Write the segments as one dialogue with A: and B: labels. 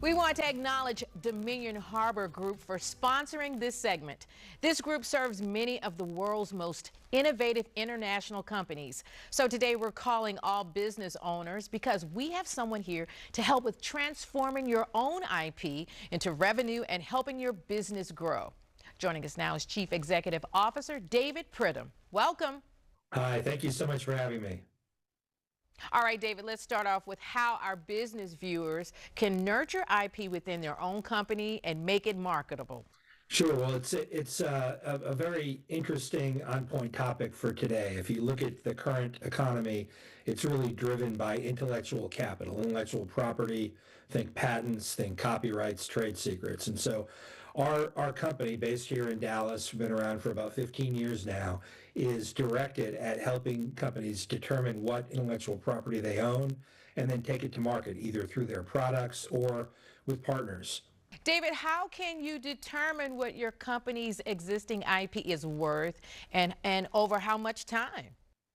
A: We want to acknowledge Dominion Harbor Group for sponsoring this segment. This group serves many of the world's most innovative international companies. So today we're calling all business owners because we have someone here to help with transforming your own IP into revenue and helping your business grow. Joining us now is Chief Executive Officer David Pridham. Welcome.
B: Hi, thank you so much for having me.
A: All right, David, let's start off with how our business viewers can nurture IP within their own company and make it marketable.
B: Sure. Well, it's a very interesting on-point topic for today. If you look at the current economy, it's really driven by intellectual capital, intellectual property. Think patents, think copyrights, trade secrets. And so our company, based here in Dallas, been around for about 15 years now, is directed at helping companies determine what intellectual property they own and then take it to market, either through their products or with partners.
A: David, how can you determine what your company's existing IP is worth and over how much time?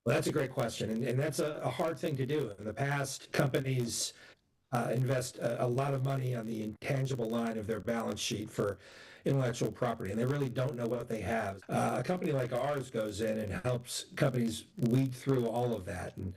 B: Well, that's a great question, and that's a hard thing to do. In the past, companies invest a lot of money on the intangible line of their balance sheet for intellectual property, and they really don't know what they have. A company like ours goes in and helps companies weed through all of that. And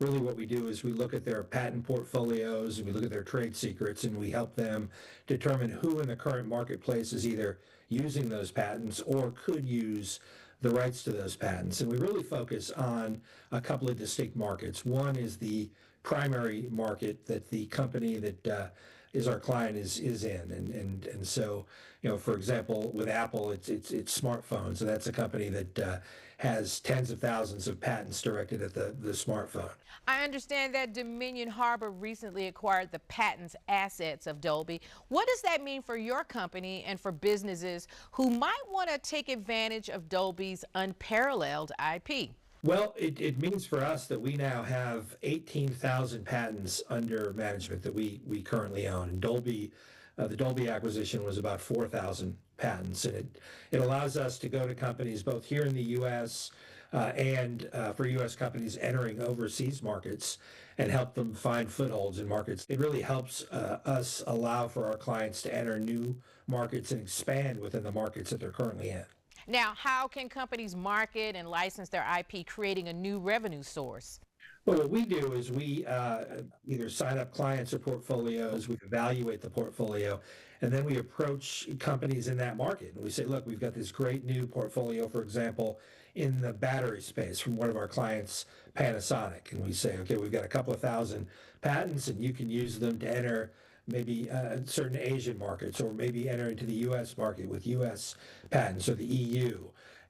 B: really what we do is we look at their patent portfolios, and we look at their trade secrets, and we help them determine who in the current marketplace is either using those patents or could use the rights to those patents. And we really focus on a couple of distinct markets. One is the primary market that the company that is our client is in, and so, you know, for example, with Apple, it's smartphones, so that's a company that has tens of thousands of patents directed at the smartphone.
A: I understand that Dominion Harbor recently acquired the patents assets of Dolby. What does that mean for your company and for businesses who might want to take advantage of Dolby's unparalleled IP?
B: Well, it means for us that we now have 18,000 patents under management that we currently own. And Dolby, the Dolby acquisition was about 4,000 patents. And it allows us to go to companies both here in the U.S. And for U.S. companies entering overseas markets and help them find footholds in markets. It really helps us allow for our clients to enter new markets and expand within the markets that they're currently in.
A: Now, how can companies market and license their IP, creating a new revenue source?
B: Well, what we do is we either sign up clients or portfolios, we evaluate the portfolio, and then we approach companies in that market. And we say, look, we've got this great new portfolio, for example, in the battery space from one of our clients, Panasonic. And we say, okay, we've got a couple of thousand patents, and you can use them to enter maybe certain Asian markets, or maybe enter into the U.S. market with U.S. patents, or the EU.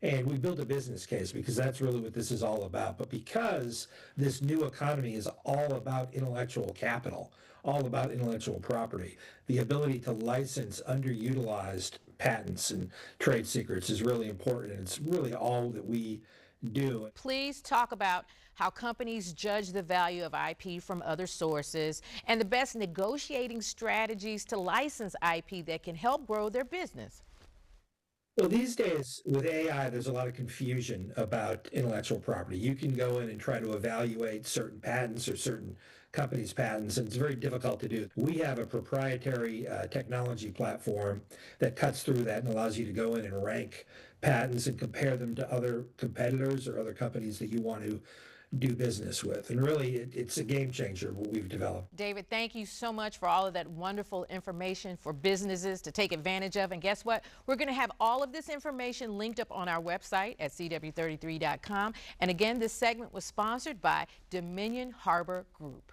B: And we build a business case because that's really what this is all about. But because this new economy is all about intellectual capital, all about intellectual property, the ability to license underutilized patents and trade secrets is really important. And it's really all that we do.
A: Please talk about how companies judge the value of IP from other sources and the best negotiating strategies to license IP that can help grow their business.
B: Well, these days with AI, there's a lot of confusion about intellectual property. You can go in and try to evaluate certain patents or certain companies' patents, and it's very difficult to do. We have a proprietary technology platform that cuts through that and allows you to go in and rank patents and compare them to other competitors or other companies that you want to do business with. And really, it's a game changer, what we've developed.
A: David, thank you so much for all of that wonderful information for businesses to take advantage of. And guess what? We're going to have all of this information linked up on our website at CW33.com. And again, this segment was sponsored by Dominion Harbor Group.